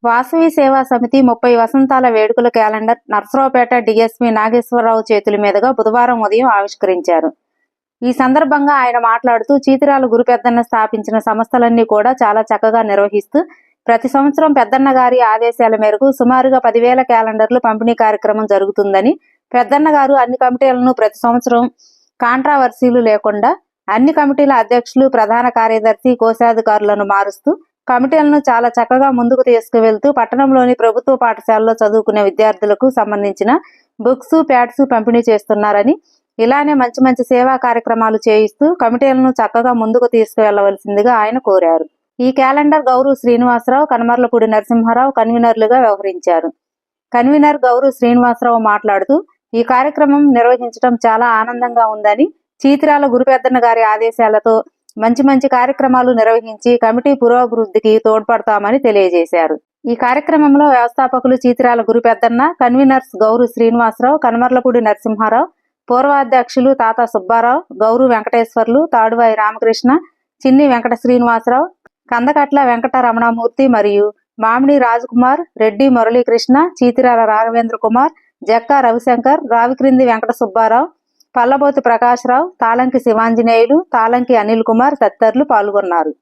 వాసవి సేవా సమితి 30 వసంతాల వేడుకల క్యాలెండర్ నర్సరావుపేట డీఎస్పీ నాగేశ్వరరావు చేతుల మీదుగా బుధవారం ఉదయం ఆవిష్కరించారు. ఈ సందర్భంగా ఆయన మాట్లాడుతూ చీతిరాల గురుపెద్దన్న స్థాపించిన సంస్థలన్నీ కూడా చాలా చక్కగా నిర్వహిస్తూ ప్రతి సంవత్సరం పెద్దన్న గారి ఆదేశాల మేరకు సుమారుగా 10,000 క్యాలెండర్లు పంపిణీ కార్యక్రమం జరుగుతుందని, పెద్దన్న గారు అన్ని కమిటీలను ప్రతి సంవత్సరం కాంట్రావర్సీలు లేకుండా అన్ని కమిటీల అధ్యక్షులు, ప్రధాన కార్యదర్శి, కోశాధికారులను మారుస్తూ కమిటీలను చాలా చక్కగా ముందుకు తీసుకువెళ్తూ పట్టణంలోని ప్రభుత్వ పాఠశాలలో చదువుకునే విద్యార్థులకు సంబంధించిన బుక్స్, ప్యాడ్స్ పంపిణీ చేస్తున్నారని, ఇలానే మంచి మంచి సేవా కార్యక్రమాలు చేయిస్తూ కమిటీలను చక్కగా ముందుకు తీసుకువెళ్లవలసిందిగా ఆయన కోరారు. ఈ క్యాలెండర్ గౌరు శ్రీనివాసరావు, కనమర్లపూడి నరసింహారావు కన్వీనర్లుగా వ్యవహరించారు. కన్వీనర్ గౌరు శ్రీనివాసరావు మాట్లాడుతూ ఈ కార్యక్రమం నిర్వహించడం చాలా ఆనందంగా ఉందని, చీతిరాల గురుపెద్దన్న గారి ఆదేశాలతో మంచి మంచి కార్యక్రమాలు నిర్వహించి కమిటీ పురోభివృద్ధికి తోడ్పడతామని తెలియజేశారు. ఈ కార్యక్రమంలో వ్యవస్థాపకులు చీతిరాల గురుపెద్దన్న, కన్వీనర్స్ గౌరు శ్రీనివాసరావు, కనమర్లపూడి నరసింహారావు, పూర్వాధ్యక్షులు తాత సుబ్బారావు, గౌరు వెంకటేశ్వర్లు, తాడువాయి రామకృష్ణ, చిన్ని వెంకట శ్రీనివాసరావు, కందకట్ల వెంకట రమణమూర్తి మరియు మామిడి రాజకుమార్, రెడ్డి మురళీకృష్ణ, చీతిరాల రాఘవేంద్ర కుమార్, జక్కా రవిశంకర్, రావిక్రింది వెంకట సుబ్బారావు, పల్లబోతి ప్రకాశ్రావు, తాళంకి శివాంజనేయులు, తాళంకి అనిల్ కుమార్ తదితరులు పాల్గొన్నారు.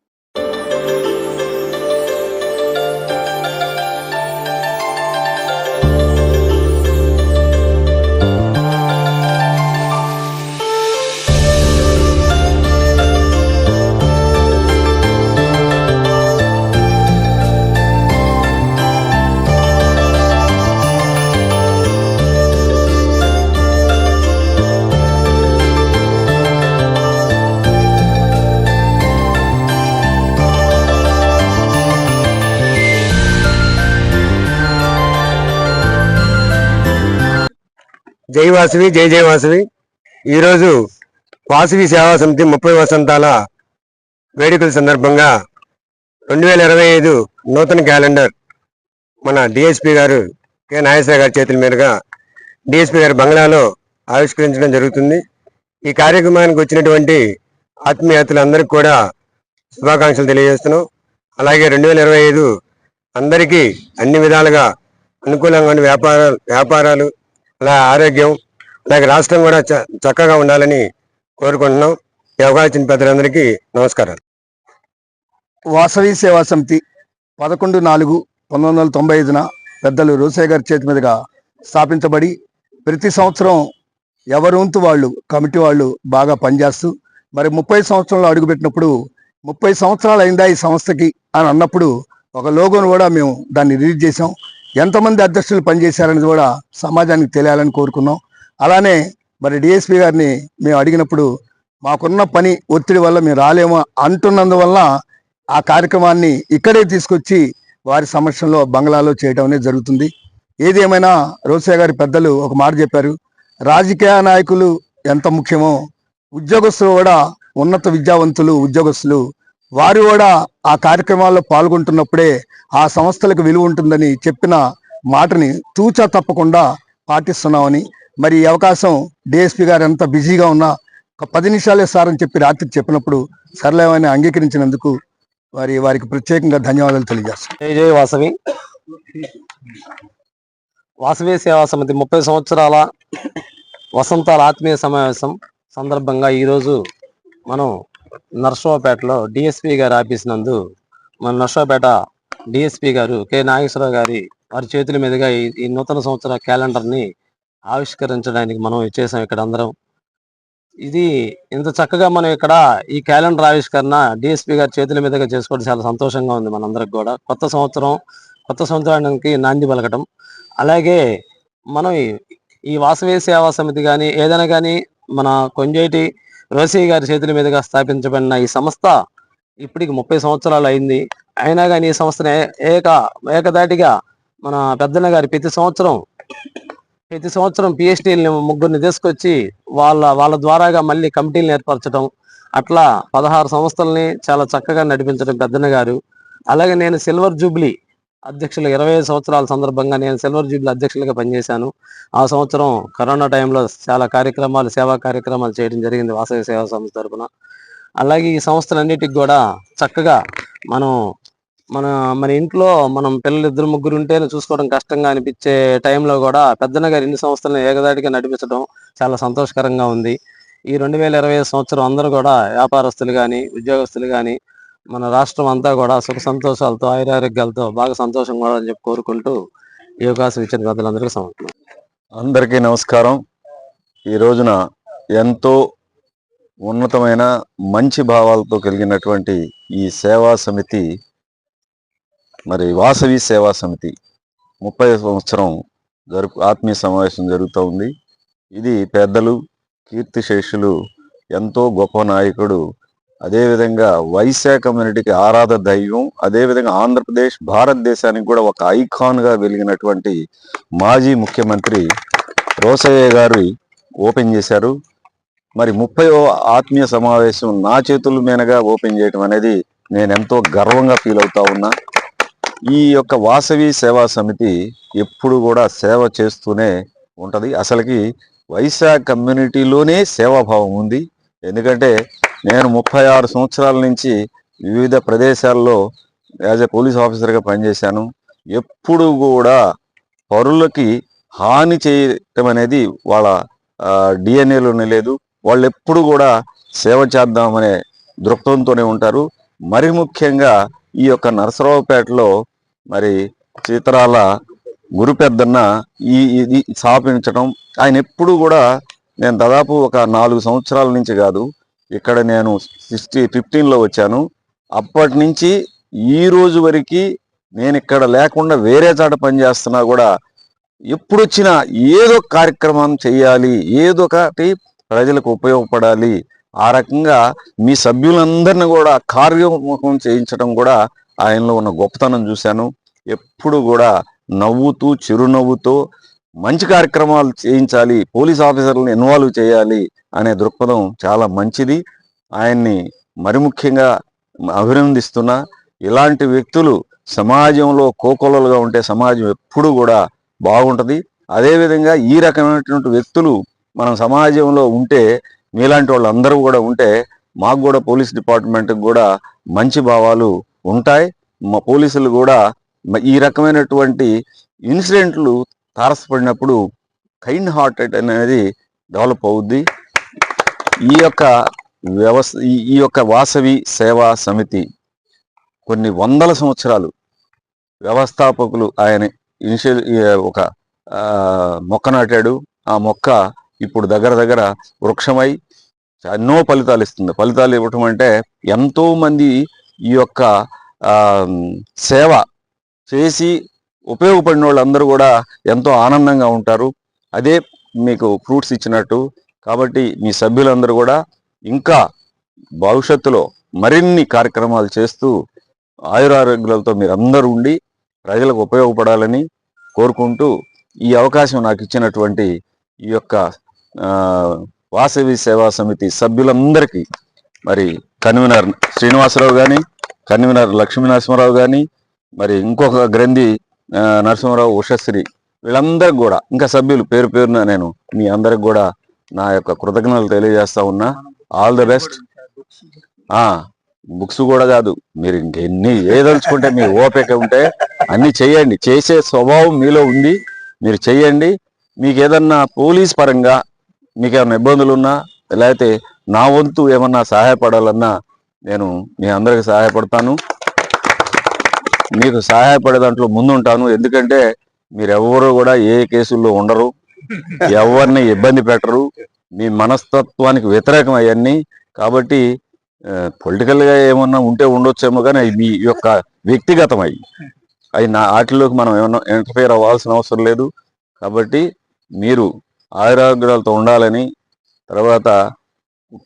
జై వాసవి, జై జై వాసవి. ఈరోజు వాసవి సేవా సమితి 30 వసంతాల వేడుకల సందర్భంగా 2025 నూతన క్యాలెండర్ మన డిఎస్పీ గారు కె నాగేశ్వర గారి చేతుల మీదుగా డిఎస్పీ గారి బంగ్లాలో ఆవిష్కరించడం జరుగుతుంది. ఈ కార్యక్రమానికి వచ్చినటువంటి ఆత్మీయతలందరికీ కూడా శుభాకాంక్షలు తెలియజేస్తున్నాం. అలాగే 2025 అందరికీ అన్ని విధాలుగా అనుకూలంగా వ్యాపారాలు, అలా ఆరోగ్యం, అలాగే రాష్ట్రం కూడా చక్కగా ఉండాలని కోరుకుంటున్నాం. ఈ అవకాశం పెద్దలందరికీ నమస్కారాలు. వాసవి సేవా సమితి 11/4/1995 పెద్దలు రోసయ్య గారి చేతి మీదుగా స్థాపించబడి ప్రతి సంవత్సరం ఎవరొంతు వాళ్ళు కమిటీ వాళ్ళు బాగా పనిచేస్తూ మరి 30 సంవత్సరంలో అడుగుపెట్టినప్పుడు 30 సంవత్సరాలు అయిందా ఈ సంస్థకి అని అన్నప్పుడు ఒక లోగోను కూడా మేము దాన్ని రిలీజ్ చేసాం. ఎంతమంది అధ్యక్షులు పనిచేశారనేది కూడా సమాజానికి తెలియాలని కోరుకున్నాం. అలానే మరి డిఎస్పీ గారిని మేము అడిగినప్పుడు మాకున్న పని ఒత్తిడి వల్ల మేము రాలేమో అంటున్నందువల్ల ఆ కార్యక్రమాన్ని ఇక్కడే తీసుకొచ్చి వారి సమక్షంలో బంగ్లాలో చేయడం అనేది జరుగుతుంది. ఏది ఏమైనా రోసయ్య గారి పెద్దలు ఒక మాట చెప్పారు, రాజకీయ నాయకులు ఎంత ముఖ్యమో ఉద్యోగస్తులు కూడా, ఉన్నత విద్యావంతులు ఉద్యోగస్తులు వారు కూడా ఆ కార్యక్రమాల్లో పాల్గొంటున్నప్పుడే ఆ సంస్థలకు విలువ ఉంటుందని చెప్పిన మాటని తూచా తప్పకుండా పాటిస్తున్నామని, మరి ఈ అవకాశం డిఎస్పీ గారు ఎంత బిజీగా ఉన్నా ఒక 10 నిమిషాలే సార్ అని చెప్పి రాత్రికి చెప్పినప్పుడు సరళమని అంగీకరించినందుకు వారికి ప్రత్యేకంగా ధన్యవాదాలు తెలియజేస్తాం. జై జై వాసవి. వాసవి సేవా సమితి 30 సంవత్సరాల వసంతాల ఆత్మీయ సమావేశం సందర్భంగా ఈరోజు మనం నర్సరావుపేటలో డిఎస్పీ గారి ఆఫీస్ నందు మన నర్సరావుపేట డిఎస్పీ గారు కె నాగేశ్వరరావు గారి వారి చేతుల మీదుగా ఈ నూతన సంవత్సర క్యాలెండర్ని ఆవిష్కరించడానికి మనం చేసాం. ఇక్కడ అందరం ఇది ఇంత చక్కగా మనం ఇక్కడ ఈ క్యాలెండర్ ఆవిష్కరణ డిఎస్పీ గారి చేతుల మీదుగా చేసుకోవడం చాలా సంతోషంగా ఉంది. మనందరికి కూడా కొత్త సంవత్సరానికి నాంది పలకటం. అలాగే మనం ఈ వాసవి సేవా సమితి కానీ ఏదైనా కానీ మన కొంజేటి రోసయ్య గారి చేతుల మీదుగా స్థాపించబడిన ఈ సంస్థ ఇప్పటికి 30 సంవత్సరాలు అయింది. అయినా కానీ ఈ సంస్థని ఏకదాటిగా మన పెద్దన్న గారి ప్రతి సంవత్సరం పిహెచ్డీని ముగ్గురిని తీసుకొచ్చి వాళ్ళ ద్వారాగా మళ్ళీ కమిటీలను ఏర్పరచడం, అట్లా 16 సంస్థల్ని చాలా చక్కగా నడిపించడం పెద్దన్న గారు. అలాగే నేను సిల్వర్ జూబ్లీ అధ్యక్షులు 25 సంవత్సరాల సందర్భంగా నేను సిల్వర్ జూబ్లీ అధ్యక్షులుగా పనిచేశాను. ఆ సంవత్సరం కరోనా టైంలో చాలా సేవా కార్యక్రమాలు చేయడం జరిగింది వాసవి సేవా సంస్థ తరఫున. అలాగే ఈ సంస్థలన్నిటికి కూడా చక్కగా మనం మన ఇంట్లో మనం పిల్లలు ఇద్దరు ముగ్గురు ఉంటే చూసుకోవడం కష్టంగా అనిపించే టైంలో కూడా పెద్దన్న గారు ఇన్ని సంవత్సరాలను ఏకదాటిగా నడిపించడం చాలా సంతోషకరంగా ఉంది. ఈ 2025 సంవత్సరం అందరూ కూడా వ్యాపారస్తులు కానీ ఉద్యోగస్తులు కానీ మన రాష్ట్రం అంతా కూడా సుఖ సంతోషాలతో ఆయురారోగ్యాలతో బాగా సంతోషంగా ఉండాలని చెప్పి కోరుకుంటూ ఈ అవకాశం ఇచ్చిన పెద్దలందరికీ సమర్పణ. అందరికీ నమస్కారం. ఈ రోజున ఎంతో ఉన్నతమైన మంచి భావాలతో కలిగినటువంటి ఈ సేవా సమితి, మరి వాసవి సేవా సమితి 30వ సంవత్సరం ఆత్మీయ సమావేశం జరుగుతూ ఉంది. ఇది పెద్దలు, కీర్తిశేషులు, ఎంతో గొప్ప నాయకుడు, అదేవిధంగా వైశ్య కమ్యూనిటీకి ఆరాధ దైవం, అదేవిధంగా ఆంధ్రప్రదేశ్ భారతదేశానికి కూడా ఒక ఐకాన్గా వెలిగినటువంటి మాజీ ముఖ్యమంత్రి రోసయ్య గారు ఓపెన్ చేశారు. మరి 30వ ఆత్మీయ సమావేశం నా చేతుల మీదుగా ఓపెన్ చేయడం అనేది నేను ఎంతో గర్వంగా ఫీల్ అవుతా ఉన్నా. ఈ యొక్క వాసవి సేవా సమితి ఎప్పుడు కూడా సేవ చేస్తూనే ఉంటుంది. అసలుకి వైశ్య కమ్యూనిటీలోనే సేవాభావం ఉంది. ఎందుకంటే నేను 36 సంవత్సరాల నుంచి వివిధ ప్రదేశాల్లో యాజ్ ఎ పోలీస్ ఆఫీసర్గా పనిచేశాను. ఎప్పుడు కూడా పరులకి హాని చేయటం అనేది వాళ్ళ డిఎన్ఏలోనే లేదు. వాళ్ళు ఎప్పుడు కూడా సేవ చేద్దామనే దృక్పథంతోనే ఉంటారు. మరి ముఖ్యంగా ఈ యొక్క నరసరావుపేటలో మరి చిత్రాల గురు పెద్దన్న ఇది స్థాపించడం, ఆయన ఎప్పుడు కూడా నేను దాదాపు ఒక 4 సంవత్సరాల నుంచి కాదు, ఇక్కడ నేను 15లో వచ్చాను. అప్పటి నుంచి ఈ రోజు వరకు నేను ఇక్కడ లేకుండా వేరే చాట పనిచేస్తున్నా కూడా ఎప్పుడు వచ్చినా ఏదో కార్యక్రమం చేయాలి, ఏదో ఒకటి ప్రజలకు ఉపయోగపడాలి, ఆ రకంగా మీ సభ్యులందరినీ కూడా కార్యోన్ముఖం చేయించడం కూడా ఆయనలో ఉన్న గొప్పతనం చూశాను. ఎప్పుడు కూడా నవ్వుతూ చిరునవ్వుతో మంచి కార్యక్రమాలు చేయించాలి, పోలీస్ ఆఫీసర్లను ఇన్వాల్వ్ చేయాలి అనే దృక్పథం చాలా మంచిది. ఆయన్ని మరి ముఖ్యంగా అభినందిస్తున్నా. ఇలాంటి వ్యక్తులు సమాజంలో కోకొల్లలుగా ఉంటే సమాజం ఎప్పుడు కూడా బాగుంటుంది. అదేవిధంగా ఈ రకమైనటువంటి వ్యక్తులు మనం సమాజంలో ఉంటే, మీలాంటి వాళ్ళు అందరూ కూడా ఉంటే మాకు కూడా పోలీస్ డిపార్ట్మెంట్కి కూడా మంచి భావాలు ఉంటాయి. మా పోలీసులు కూడా ఈ రకమైనటువంటి ఇన్సిడెంట్లు తారసపడినప్పుడు కైండ్ హార్టెడ్ అనేది డెవలప్ అవుద్ది. ఈ యొక్క వ్యవస్థ, ఈ యొక్క వాసవి సేవా సమితి కొన్ని వందల సంవత్సరాలు వ్యవస్థాపకులు ఆయన ఒక మొక్క నాటాడు. ఆ మొక్క ఇప్పుడు దగ్గర వృక్షమై ఎన్నో ఫలితాలు ఇస్తుంది. ఫలితాలు ఇవ్వటం అంటే ఎంతో మంది ఈ యొక్క సేవ చేసి ఉపయోగపడిన వాళ్ళందరూ కూడా ఎంతో ఆనందంగా ఉంటారు. అదే మీకు ఫ్రూట్స్ ఇచ్చినట్టు. కాబట్టి మీ సభ్యులందరూ కూడా ఇంకా భవిష్యత్తులో మరిన్ని కార్యక్రమాలు చేస్తూ ఆయురారోగ్యాలతో మీరు అందరూ ఉండి ప్రజలకు ఉపయోగపడాలని కోరుకుంటూ, ఈ అవకాశం నాకు ఇచ్చినటువంటి ఈ యొక్క వాసవి సేవా సమితి సభ్యులందరికీ, మరి కన్వీనర్ శ్రీనివాసరావు కానీ, కన్వీనర్ లక్ష్మీ నరసింహారావు కానీ, మరి ఇంకొక గ్రంథి నరసింహారావు, ఉషశ్రీ, వీళ్ళందరికి కూడా, ఇంకా సభ్యులు పేరు పేరున నేను మీ అందరికి కూడా నా యొక్క కృతజ్ఞతలు తెలియజేస్తా ఉన్నా. All the best. బుక్స్ కూడా కాదు, మీరు ఇంకెన్ని ఏదలుచుకుంటే మీ ఓపిక ఉంటే అన్ని చేయండి. చేసే స్వభావం మీలో ఉంది, మీరు చెయ్యండి. మీకు ఏదన్నా పోలీస్ పరంగా మీకు ఏమైనా ఇబ్బందులు ఉన్నా, లేకపోతే నా వంతు ఏమన్నా సహాయపడాలన్నా నేను మీ అందరికి సహాయపడతాను. మీకు సహాయపడే దాంట్లో ముందుంటాను. ఎందుకంటే మీరెవ్వరూ కూడా ఏ కేసుల్లో ఉండరు, ఎవరిని ఇబ్బంది పెట్టరు, మీ మనస్తత్వానికి వ్యతిరేకం అవన్నీ. కాబట్టి పొలిటికల్గా ఏమన్నా ఉంటే ఉండొచ్చేమో, కానీ అవి మీ యొక్క వ్యక్తిగతం అవి వాటిలోకి మనం ఏమన్నా ఇంటర్ఫియర్ అవ్వాల్సిన అవసరం లేదు. కాబట్టి మీరు ఆయురారోగ్యాలతో ఉండాలని, తర్వాత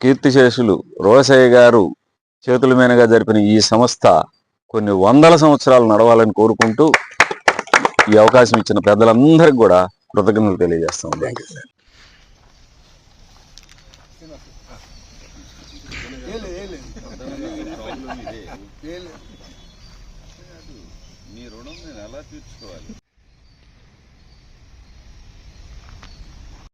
కీర్తిశేషులు రోసయ్య గారు చేతుల మీదుగా జరిపిన ఈ సంస్థ కొన్ని వందల సంవత్సరాలు నడవాలని కోరుకుంటూ ఈ అవకాశం ఇచ్చిన పెద్దలందరికీ కూడా కృతజ్ఞతలు తెలియజేస్తాం. మీ రుణం నేను ఎలా తీర్చుకోవాలి?